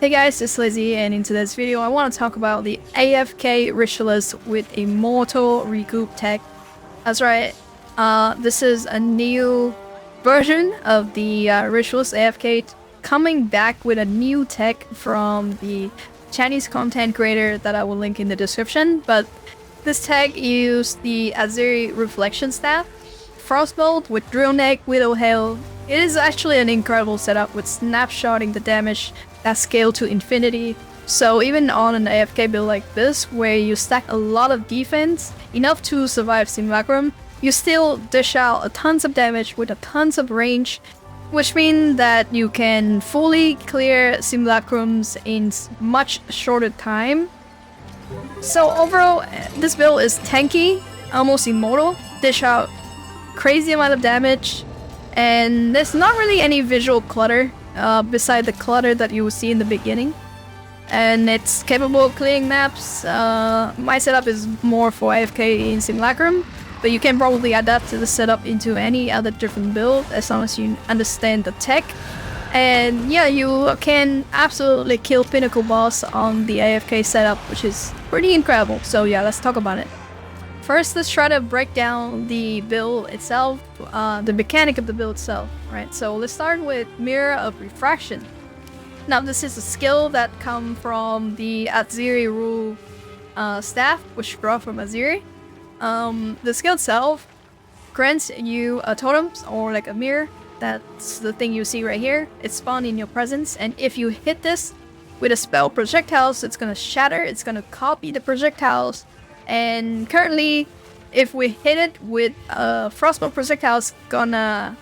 Hey guys, it's Lizzie, and in today's video I want to talk about the AFK Ritualist with Immortal Recoup tech. That's right, this is a new version of the Ritualist AFK coming back with a new tech from the Chinese content creator that I will link in the description. But this tech used the Azeri Reflection Staff, Frostbolt with Drill Neck, Widow Hail. It is actually an incredible setup with snapshotting the damage that scale to infinity. So even on an AFK build like this, where you stack a lot of defense, enough to survive Simulacrum, you still dish out a tons of damage with a tons of range, which means that you can fully clear Simulacrums in much shorter time. So overall, this build is tanky, almost immortal, dish out crazy amount of damage, and there's not really any visual clutter beside the clutter that you will see in the beginning. And it's capable of clearing maps. My setup is more for AFK in Simulacrum, but you can probably adapt the setup into any other different build as long as you understand the tech. And yeah, you can absolutely kill Pinnacle Boss on the AFK setup, which is pretty incredible. So yeah, let's talk about it. First, let's try to break down the build itself, the mechanic of the build itself, right? So let's start with Mirror of Refraction. Now, this is a skill that comes from the Azeri rule staff, which brought from Azeri. The skill itself grants you a totem or like a mirror. That's the thing you see right here. It's spawned in your presence, and if you hit this with a spell projectiles, it's gonna shatter. It's gonna copy the projectiles. And currently, if we hit it with Frostbolt projectiles, gonna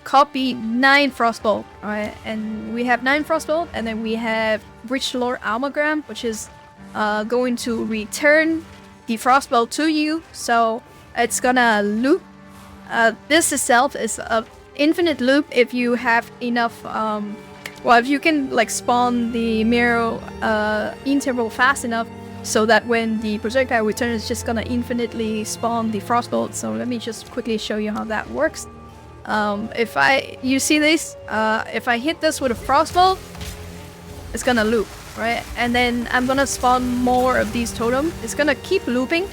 copy 9 Frostbolt, right? And we have 9 Frostbolt, and then we have Breach Lord Armogram, which is going to return the Frostbolt to you. So it's gonna loop. This itself is an infinite loop if you have enough. Well, if you can like spawn the mirror interval fast enough, so that when the projectile returns, it's just gonna infinitely spawn the Frostbolt. So let me just quickly show you how that works. You see this? If I hit this with a Frostbolt, it's gonna loop, right? And then I'm gonna spawn more of these totems. It's gonna keep looping,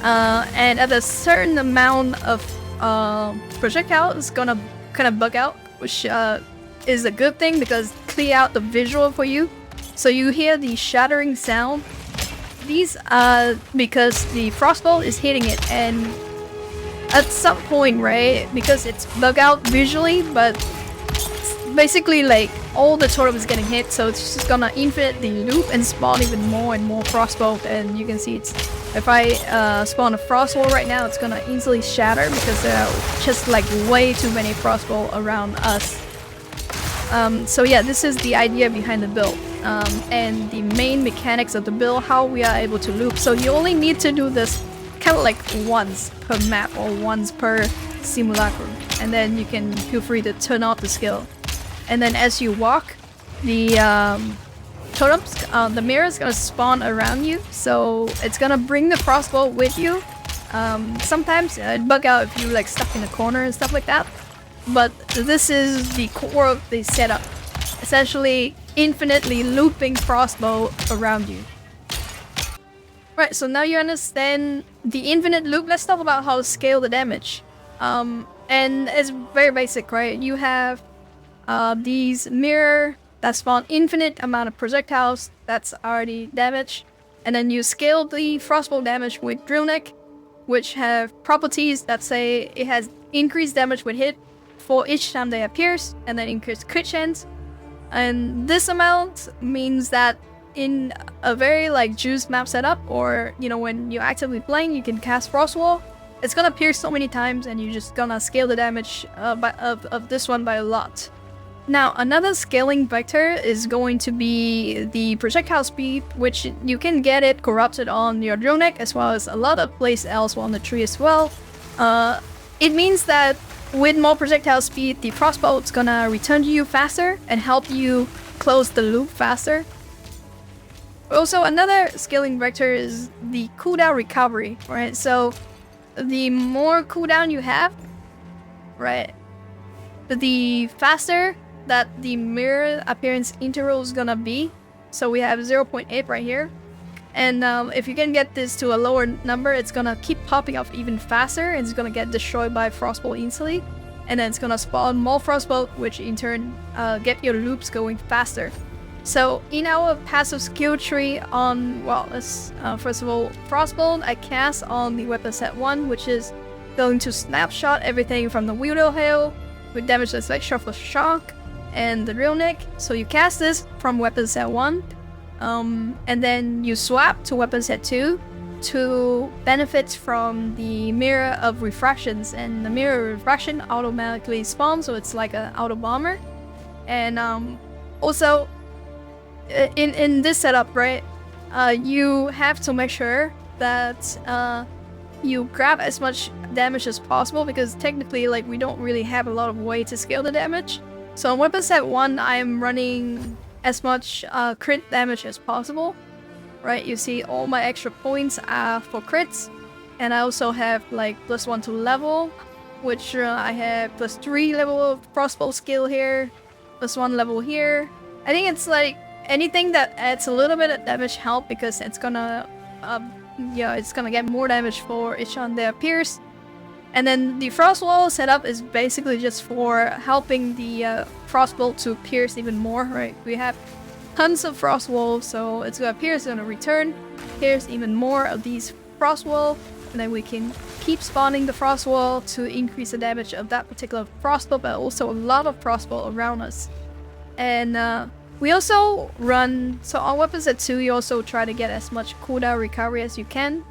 and at a certain amount of projectile, it's gonna kind of bug out, which is a good thing because clear out the visual for you. So you hear the shattering sound. These are because the Frostbolt is hitting it, and at some point, right, because it's bug out visually, but basically like all the totem is getting hit, so it's just gonna infinitely loop and spawn even more and more Frostbolt. And you can see it's, if I spawn a Frostbolt right now, it's gonna easily shatter because there are just like way too many Frostbolt around us. So yeah, this is the idea behind the build, and the main mechanics of the build, how we are able to loop. So you only need to do this kind of like once per map or once per Simulacrum, and then you can feel free to turn off the skill. And then as you walk, the totems, the mirror is gonna spawn around you, so it's gonna bring the Frostbolt with you. Sometimes it bug out if you like stuck in a corner and stuff like that. But this is the core of the setup. Essentially, infinitely looping Frostbolt around you. Right, so now you understand the infinite loop. Let's talk about how to scale the damage. And it's very basic, right? You have these mirror that spawn infinite amount of projectiles that's already damaged. And then you scale the Frostbolt damage with Drill Neck, which have properties that say it has increased damage with hit for each time they appears, and then increase crit chance. And this amount means that in a very like juice map setup, or you know, when you're actively playing, you can cast Frostwall. It's gonna pierce so many times, and you're just gonna scale the damage of this one by a lot. Now, another scaling vector is going to be the projectile speed, which you can get it corrupted on your Drill Neck as well as a lot of places elsewhere on the tree as well. It means that with more projectile speed, the Frostbolt's gonna return to you faster and help you close the loop faster. Also, another scaling vector is the cooldown recovery, right? So, the more cooldown you have, right, the faster that the mirror appearance interval is gonna be. So we have 0.8 right here. And if you can get this to a lower number, it's gonna keep popping off even faster, and it's gonna get destroyed by Frostbolt instantly. And then it's gonna spawn more Frostbolt, which in turn get your loops going faster. So in our passive skill tree on, well, let's first of all, Frostbolt I cast on the weapon set 1, which is going to snapshot everything from the Wielder Hail with damage that's like Shuffle Shock and the Real Nick. So you cast this from weapon set 1, and then you swap to weapon set 2 to benefit from the Mirror of Refractions, and the Mirror of Refraction automatically spawns, so it's like an auto bomber. And also in this setup, right, you have to make sure that you grab as much damage as possible, because technically, like, we don't really have a lot of way to scale the damage. So on weapon set 1, I'm running as much crit damage as possible. Right, you see all my extra points are for crits, and I also have like +1 to level, which I have +3 level of Frostbolt skill here, +1 level here. I think it's like anything that adds a little bit of damage help, because it's gonna it's gonna get more damage for each one that appears. And then the Frost Wall setup is basically just for helping the Frostbolt to pierce even more, right? We have tons of Frost Walls, so it's gonna pierce, it's gonna return, pierce even more of these Frost Wall, and then we can keep spawning the Frost Wall to increase the damage of that particular Frostbolt, but also a lot of Frostbolt around us. And we also run, so on weapons set 2, you also try to get as much cooldown recovery as you can,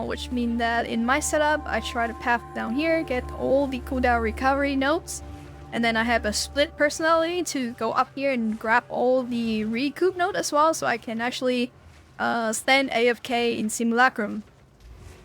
which means that in my setup, I try to path down here, get all the cooldown recovery nodes, and then I have a split personality to go up here and grab all the Recoup node as well, so I can actually stand AFK in Simulacrum.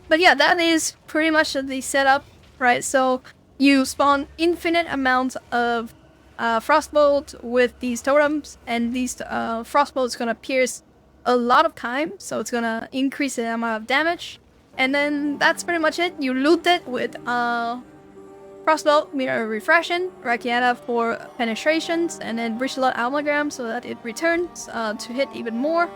But yeah, that is pretty much the setup, right? So you spawn infinite amounts of Frostbolt with these totems, and these Frostbolt is gonna pierce a lot of time, so it's gonna increase the amount of damage. And then that's pretty much it. You loot it with Frostbolt, Mirror of Refraction, Rakiata for penetrations, and then Bridgelot Amalgam so that it returns to hit even more.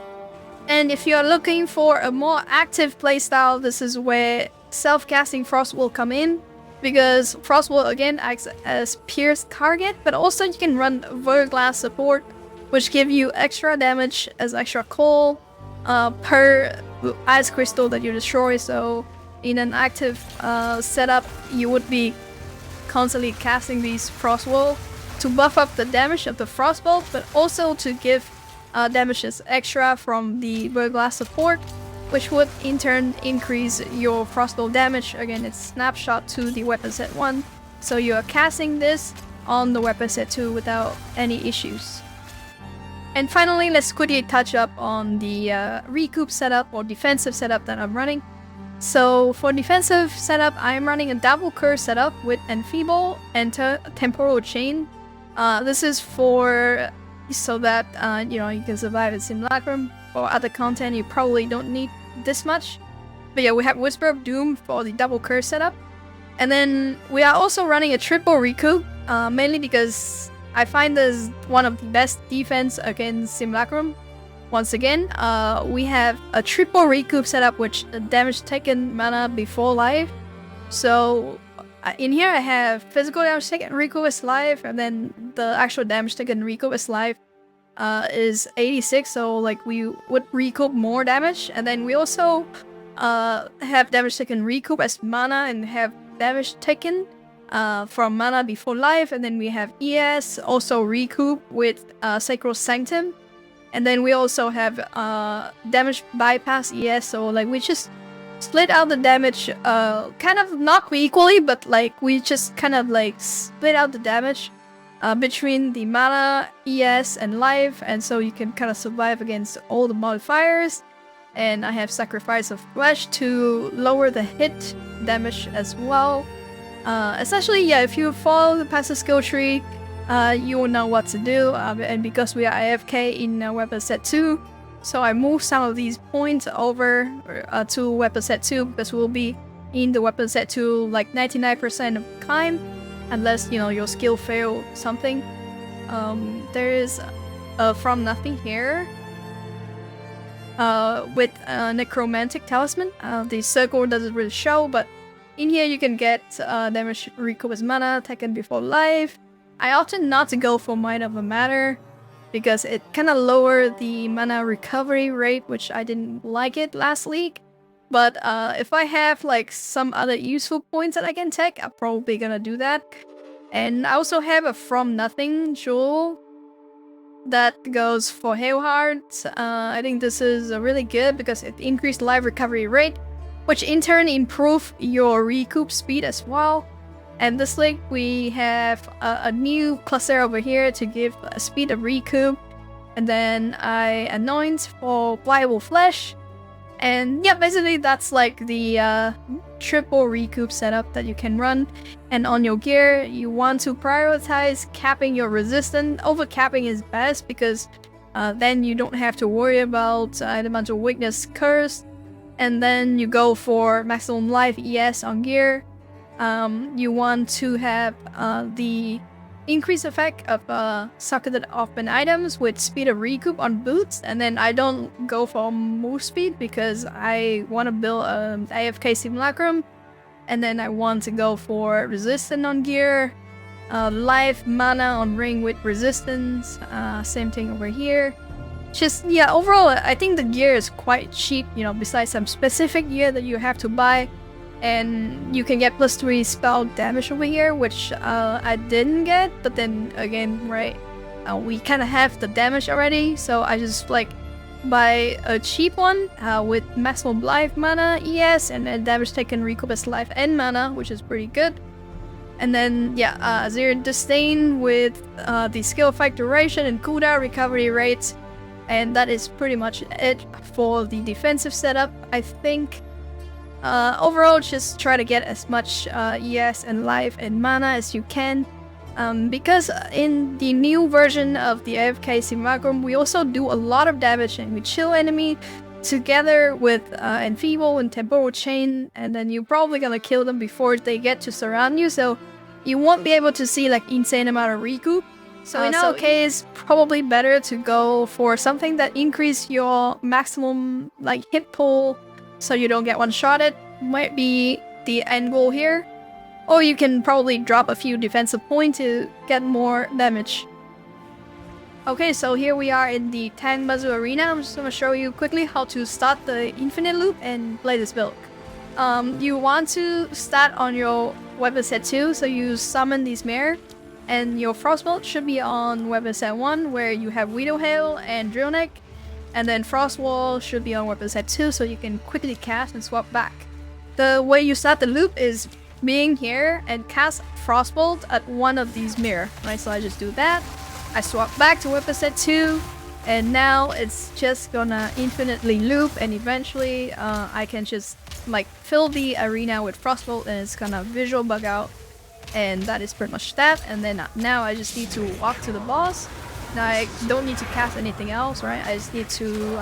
And if you are looking for a more active playstyle, this is where self-casting Frost will come in, because Frost will again acts as pierce target, but also you can run Verglass support, which give you extra damage as extra coal per ice crystal that you destroy. So in an active setup, you would be constantly casting these Frost Wall to buff up the damage of the Frostbolt, but also to give damages extra from the Verglass support, which would in turn increase your Frostbolt damage. Again, it's snapshot to the weapon set 1, so you are casting this on the weapon set 2 without any issues. And finally, let's quickly touch up on the Recoup setup or defensive setup that I'm running. So for defensive setup, I'm running a double curse setup with Enfeeble and Temporal Chain. This is for so that you know, you can survive in Simulacrum. For other content, you probably don't need this much. But yeah, we have Whisper of Doom for the double curse setup. And then we are also running a triple Recoup, mainly because I find this one of the best defense against Simulacrum. Once again, we have a triple Recoup setup, which damage taken mana before life. So in here I have physical damage taken Recoup as life, and then the actual damage taken Recoup as life is 86, so like we would Recoup more damage. And then we also have damage taken Recoup as mana, and have damage taken from mana before life. And then we have ES, also Recoup with Sacral Sanctum. And then we also have damage bypass ES, so like we just split out the damage, kind of not equally, but like we just kind of like split out the damage between the mana, ES, and life, and so you can kind of survive against all the modifiers. And I have Sacrifice of Flesh to lower the hit damage as well. Essentially, yeah, if you follow the passive skill tree, you will know what to do, and because we are AFK in weapon set 2, so I move some of these points over to weapon set 2, because we'll be in the weapon set 2 like 99% of the time, unless, you know, your skill fail something. There is From Nothing here, with Necromantic Talisman. The circle doesn't really show, but in here you can get damage recoup as mana taken before life. I opted not to go for Might of a Matter because it kind of lowered the mana recovery rate, which I didn't like it last league. But if I have like some other useful points that I can take, I'm probably gonna do that. And I also have a From Nothing jewel that goes for Hail Heart. I think this is really good because it increased life recovery rate, which in turn improve your recoup speed as well. And this league we have a new cluster over here to give a speed of recoup. And then I anoint for Pliable Flesh. And yeah, basically that's like the triple recoup setup that you can run. And on your gear, you want to prioritize capping your resistance. Overcapping is best because then you don't have to worry about elemental weakness curse. And then you go for maximum life ES on gear. You want to have the increase effect of socketed open items with speed of recoup on boots, and then I don't go for move speed because I want to build AFK Simulacrum, and then I want to go for resistance on gear, life mana on ring with resistance, same thing over here. Just yeah, overall I think the gear is quite cheap, you know, besides some specific gear that you have to buy. And you can get +3 spell damage over here, which I didn't get, but then again, right, we kind of have the damage already, so I just like buy a cheap one with maximum life mana ES, and then damage taken recoup as life and mana, which is pretty good. And then yeah, Zero Disdain with the skill effect duration and cooldown recovery rates, and that is pretty much it for the defensive setup, I think. Overall, just try to get as much ES and life and mana as you can, because in the new version of the AFK Simulacrum, we also do a lot of damage and we chill enemy together with Enfeeble and Temporal Chain, and then you're probably gonna kill them before they get to surround you, so you won't be able to see like insane amount of recoup. So in our case, probably better to go for something that increase your maximum like hit pool, so you don't get one-shotted. Might be the end goal here. Or you can probably drop a few defensive points to get more damage. Okay, so here we are in the Tank Bazu Arena. I'm just gonna show you quickly how to start the infinite loop and play this build. You want to start on your weapon set 2, so you summon these mirror. And your Frostbolt should be on weapon set 1, where you have Widow Hail and Drill Neck. And then Frost Wall should be on weapon set 2, so you can quickly cast and swap back. The way you start the loop is being here and cast Frostbolt at one of these mirror, right? So I just do that. I swap back to weapon set 2, and now it's just gonna infinitely loop, and eventually I can just like fill the arena with Frostbolt, and it's gonna visual bug out. And that is pretty much that. And then now I just need to walk to the boss. Now I don't need to cast anything else, right? I just need to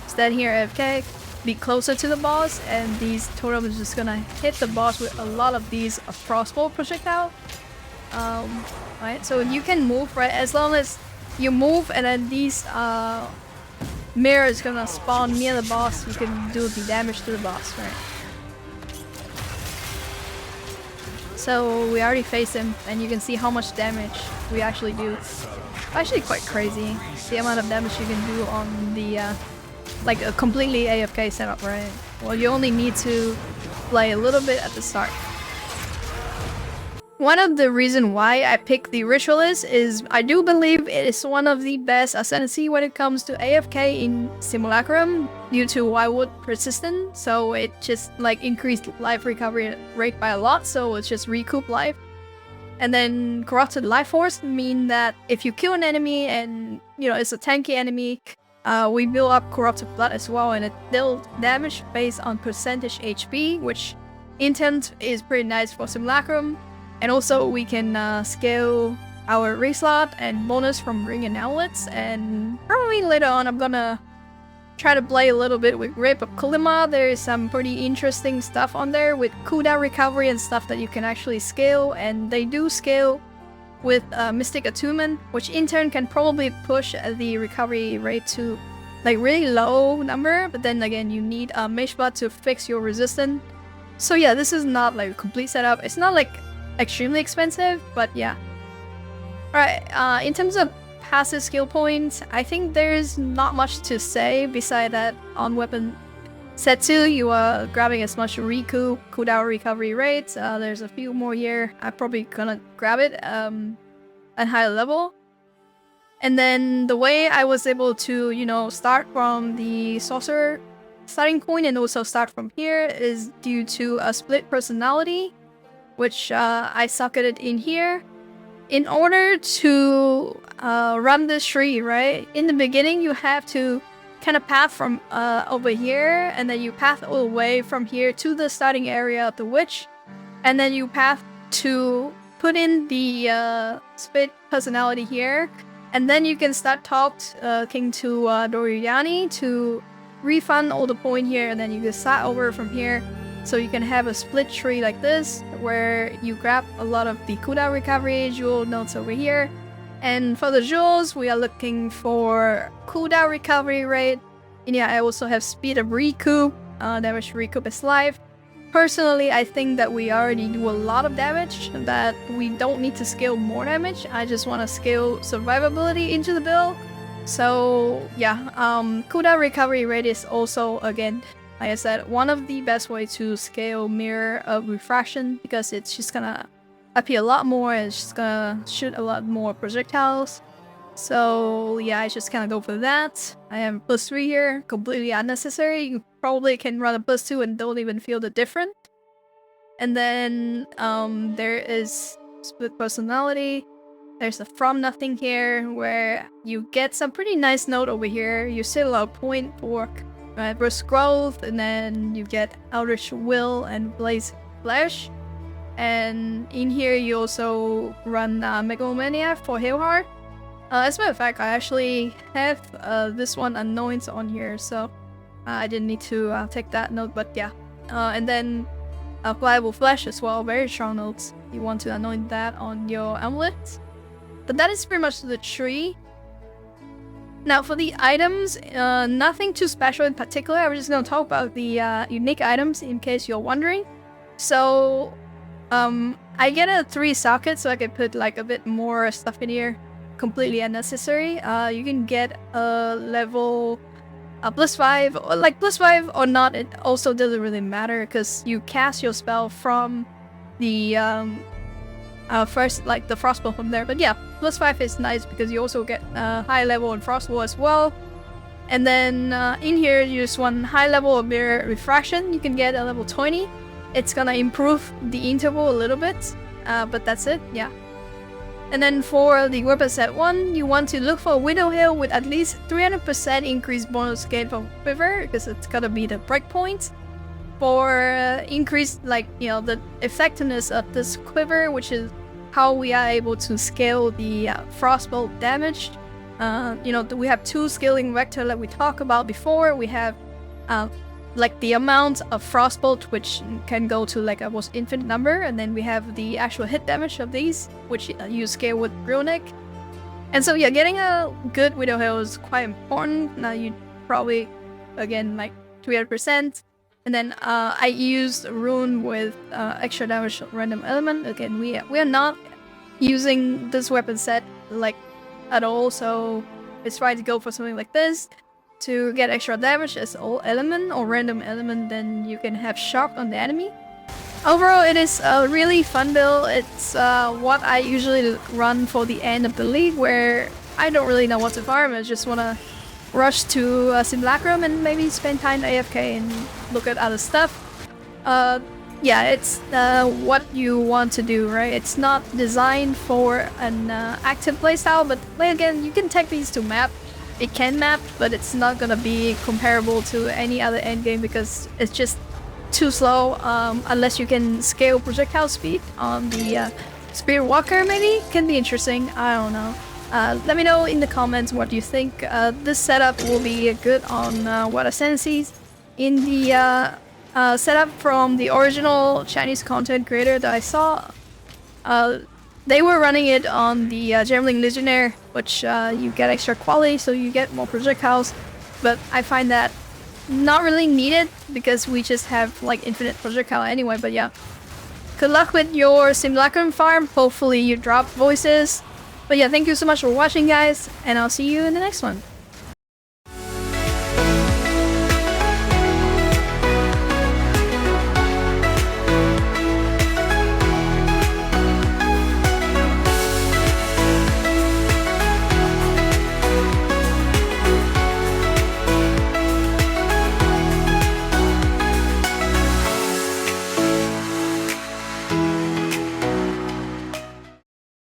stand here AFK, be closer to the boss, and these totems is just gonna hit the boss with a lot of these Frostbolt projectile. Right, so you can move, right? As long as you move, and then these mirror is gonna spawn near the boss, you can do the damage to the boss, right? So we already faced him, and you can see how much damage we actually do. Actually quite crazy, the amount of damage you can do on the like a completely AFK setup, right? Well, you only need to play a little bit at the start. One of the reasons why I picked the Ritualist is I do believe it is one of the best Ascendancy when it comes to AFK in Simulacrum due to Wildwood persistent, so it just like increased life recovery rate by a lot, so it's just recoup life. And then Corrupted Life Force mean that if you kill an enemy and you know it's a tanky enemy, we build up Corrupted Blood as well, and it deals damage based on percentage HP, which intent is pretty nice for Simulacrum. And also we can scale our ring slot and bonus from ring and outlets, and probably later on I'm gonna try to play a little bit with Grip of Kalima. There is some pretty interesting stuff on there with cooldown recovery and stuff that you can actually scale, and they do scale with Mystic Attunement, which in turn can probably push the recovery rate to like really low number, but then again you need a mage bot to fix your resistance. So yeah, this is not like a complete setup. It's not like extremely expensive, but yeah. Alright, in terms of passive skill points, I think there's not much to say beside that on weapon set 2 you are grabbing as much Recoup, cooldown recovery rates. There's a few more here. I'm probably gonna grab it at higher level. And then the way I was able to, you know, start from the sorcerer starting point and also start from here is due to a split personality, which I socketed in here. In order to run this tree, right, in the beginning you have to kind of path from over here, and then you path all the way from here to the starting area of the witch, and then you path to put in the split personality here. And then you can start talking to Doriani to refund all the point here, and then you can start over from here. So you can have a split tree like this, where you grab a lot of the cooldown recovery jewel notes over here. And for the jewels, we are looking for cooldown recovery rate. And yeah, I also have speed of recoup, damage recoup is life. Personally, I think that we already do a lot of damage, that we don't need to scale more damage. I just want to scale survivability into the build. So yeah, cooldown recovery rate is also, again, like I said, one of the best way to scale Mirror of Refraction, because it's just gonna appear a lot more, and it's just gonna shoot a lot more projectiles. So yeah, I just kind of go for that. I am +3 here, completely unnecessary. You probably can run a +2 and don't even feel the difference. And then there is split personality. There's a from nothing here, where you get some pretty nice note over here. You still a point for burst growth, and then you get Eldritch Will and Blaze Flash. And in here you also run Megalomania for Hail Heart. As a matter of fact, I actually have this one Annoyance on here, so I didn't need to take that note, but yeah. And then Pliable Flesh as well, very strong notes. You want to anoint that on your amulet. But that is pretty much the tree. Now for the items, nothing too special in particular. I was just going to talk about the unique items in case you're wondering. So I get a 3 socket so I can put like a bit more stuff in here. Completely unnecessary. You can get a level +5, or like +5 or not, it also doesn't really matter, because you cast your spell from the first, like the Frostbolt from there. But yeah, +5 is nice because you also get high level on Frostbolt as well. And then in here you just want high level of Mirror Refraction. You can get a level 20. It's gonna improve the interval a little bit, but that's it, yeah. And then for the weapon set 1, you want to look for a Widow Hail with at least 300% increased bonus gain from Quiver, because it's gonna be the breakpoint. For increased, like, you know, the effectiveness of this Quiver, which is how we are able to scale the Frostbolt damage. You know, we have 2 scaling vector that we talked about before. We have like the amount of Frostbolt, which can go to like almost infinite number, and then we have the actual hit damage of these, which you scale with Runic. And so yeah, getting a good Widow Hail is quite important. Now you probably, again, like 300%. And then I used Rune with extra damage random element. Again, we are not using this weapon set like at all, so it's right to go for something like this. To get extra damage as all element or random element, then you can have shock on the enemy. Overall, it is a really fun build. It's what I usually run for the end of the league, where I don't really know what to farm. I just want to rush to Simulacrum and maybe spend time AFK and look at other stuff. Yeah, it's what you want to do, right? It's not designed for an active playstyle, but again, you can take these to map. It can map, but it's not gonna be comparable to any other endgame because it's just too slow, unless you can scale projectile speed on the Spirit Walker. Maybe can be interesting, I don't know. Let me know in the comments what you think. This setup will be good on what Ascendancies. In the setup from the original Chinese content creator that I saw, they were running it on the Gemling Legionnaire, which you get extra quality, so you get more projectiles. but I find that not really needed because we just have like infinite projectile anyway. But yeah, good luck with your Simulacrum farm. Hopefully you drop voices. But yeah, thank you so much for watching, guys, and I'll see you in the next one.